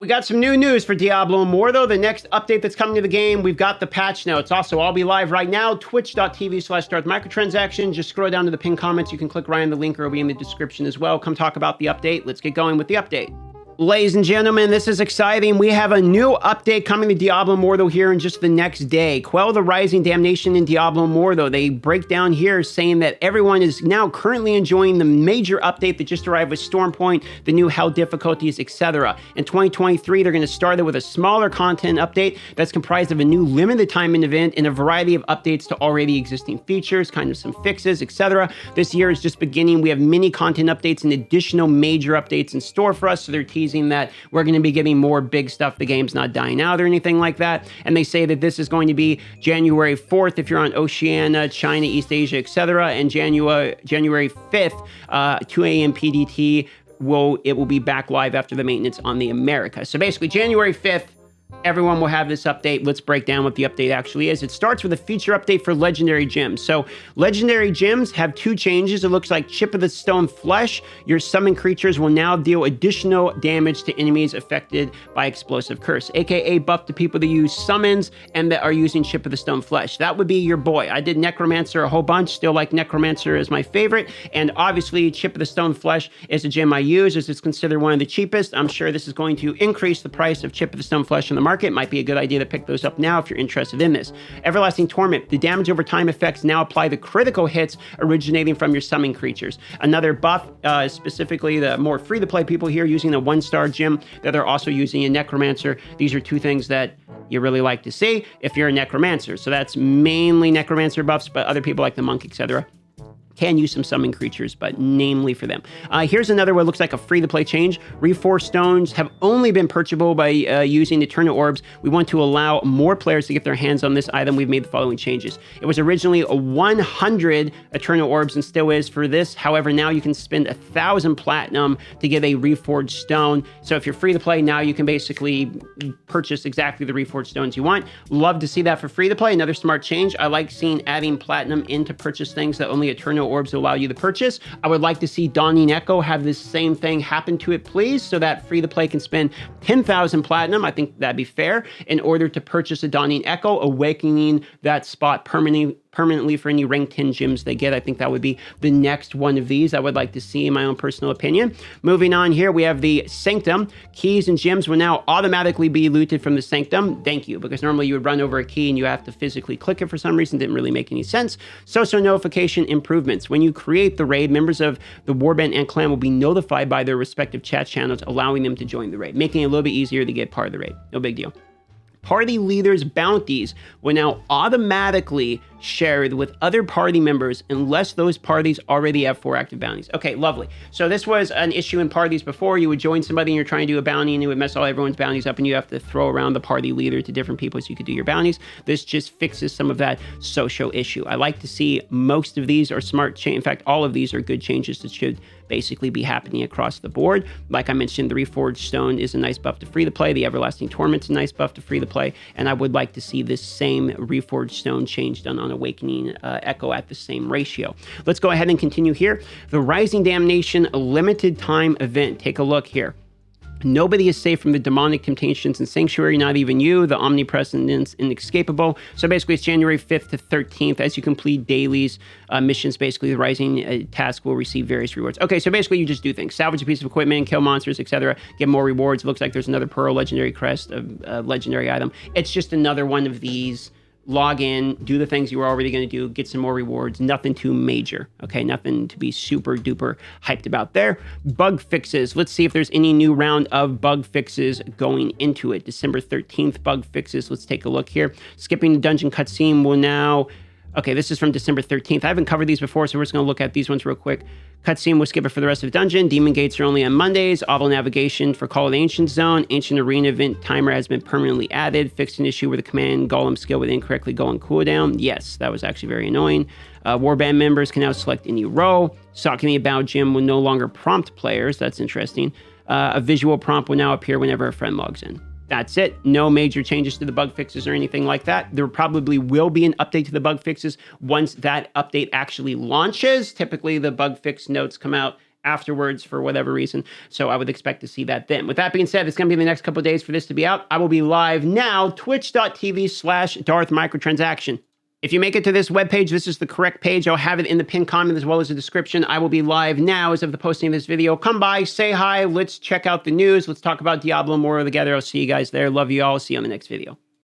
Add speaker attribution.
Speaker 1: We got some new news for Diablo Immortal, the next update that's coming to the game. We've got the patch notes. Also, I'll be live right now, twitch.tv/startmicrotransaction. Just scroll down to the pinned comments. You can click right on the link or it'll be in the description as well. Come talk about the update. Let's get going with the update. Ladies and gentlemen, this is exciting. We have a new update coming to Diablo Immortal here in just the next day. Quell the Rising, Damnation, and Diablo Immortal. They break down here saying that everyone is now currently enjoying the major update that just arrived with Stormpoint, the new hell difficulties, etc. In 2023, they're going to start it with a smaller content update that's comprised of a new limited time event and a variety of updates to already existing features, kind of some fixes, etc. This year is just beginning. We have many content updates and additional major updates in store for us, so they're teasing that we're going to be getting more big stuff. The game's not dying out or anything like that. And they say that this is going to be January 4th if you're on Oceania, China, East Asia, etc. And January 5th, 2 a.m. PDT, it will be back live after the maintenance on the America. So basically January 5th, everyone will have this update. Let's break down what the update actually is. It starts with a feature update for Legendary Gems. So Legendary Gems have two changes. It looks like Chip of the Stone Flesh. Your summon creatures will now deal additional damage to enemies affected by Explosive Curse, aka buff to people that use summons and that are using Chip of the Stone Flesh. That would be your boy. I did Necromancer a whole bunch, still like Necromancer as my favorite, and obviously Chip of the Stone Flesh is a gem I use as it's considered one of the cheapest. I'm sure this is going to increase the price of Chip of the Stone Flesh in the market. Might be a good idea to pick those up now if you're interested in this. Everlasting Torment. The damage over time effects now apply to critical hits originating from your summon creatures. Another buff, specifically the more free-to-play people here using a 1-star gem that are also using a Necromancer. These are two things that you really like to see if you're a Necromancer. So that's mainly Necromancer buffs, but other people like the Monk, etc. can use some summon creatures, but namely for them. Here's another what looks like a free-to-play change. Reforged stones have only been purchasable by using Eternal Orbs. We want to allow more players to get their hands on this item. We've made the following changes. It was originally a 100 Eternal Orbs and still is for this. However, now you can spend 1,000 platinum to get a Reforged stone. So if you're free-to-play, now you can basically purchase exactly the Reforged stones you want. Love to see that for free-to-play. Another smart change. I like seeing adding platinum in to purchase things that only Eternal Orbs will allow you to purchase. I would like to see Dawning Echo have this same thing happen to it, please, so that free-to-play can spend 10,000 platinum. I think that'd be fair in order to purchase a Dawning Echo, awakening that spot permanently for any rank 10 gems they get. I think that would be the next one of these I would like to see in my own personal opinion. Moving on here, we have the Sanctum. Keys and gems will now automatically be looted from the Sanctum. Thank you, because normally you would run over a key and you have to physically click it for some reason. Didn't really make any sense. Social notification improvements. When you create the raid, members of the Warband and clan will be notified by their respective chat channels, allowing them to join the raid, making it a little bit easier to get part of the raid. No big deal. Party leaders' bounties will now automatically shared with other party members unless those parties already have 4 active bounties. Okay, lovely. So this was an issue in parties before. You would join somebody and you're trying to do a bounty and it would mess all everyone's bounties up and you have to throw around the party leader to different people so you could do your bounties. This just fixes some of that social issue. I like to see most of these are smart change. In fact, all of these are good changes that should basically be happening across the board. Like I mentioned, the Reforged Stone is a nice buff to free-to-play. The Everlasting Torment's a nice buff to free-to-play. And I would like to see this same Reforged Stone change done on Awakening Echo at the same ratio. Let's go ahead and continue here. The Rising Damnation limited time event. Take a look here. Nobody is safe from the demonic temptations in Sanctuary, not even you. The omnipresent is inescapable. So basically, it's January 5th to 13th. As you complete dailies, missions, basically, the Rising task will receive various rewards. Okay, so basically, you just do things. Salvage a piece of equipment, kill monsters, etc. Get more rewards. Looks like there's another Pearl Legendary Crest, a legendary item. It's just another one of these. Log in, do the things you were already going to do, get some more rewards. Nothing too major, okay? Nothing to be super duper hyped about there. Bug fixes. Let's see if there's any new round of bug fixes going into it. December 13th bug fixes. Let's take a look here. Skipping the dungeon cutscene will now... Okay, this is from December 13th. I haven't covered these before, so we're just going to look at these ones real quick. Cutscene will skip it for the rest of the dungeon. Demon gates are only on Mondays. Auto navigation for Call of the Ancient Zone. Ancient Arena event timer has been permanently added. Fixed an issue where the command golem skill would incorrectly go on cooldown. Yes, that was actually very annoying. Warband members can now select any role. Talking about Gym will no longer prompt players. That's interesting. A visual prompt will now appear whenever a friend logs in. That's it. No major changes to the bug fixes or anything like that. There probably will be an update to the bug fixes once that update actually launches. Typically, the bug fix notes come out afterwards for whatever reason. So I would expect to see that then. With that being said, it's going to be the next couple of days for this to be out. I will be live now, twitch.tv/DarthMicrotransaction. If you make it to this webpage, this is the correct page. I'll have it in the pinned comment as well as the description. I will be live now as of the posting of this video. Come by, say hi, let's check out the news. Let's talk about Diablo Immortal together. I'll see you guys there. Love you all. See you on the next video.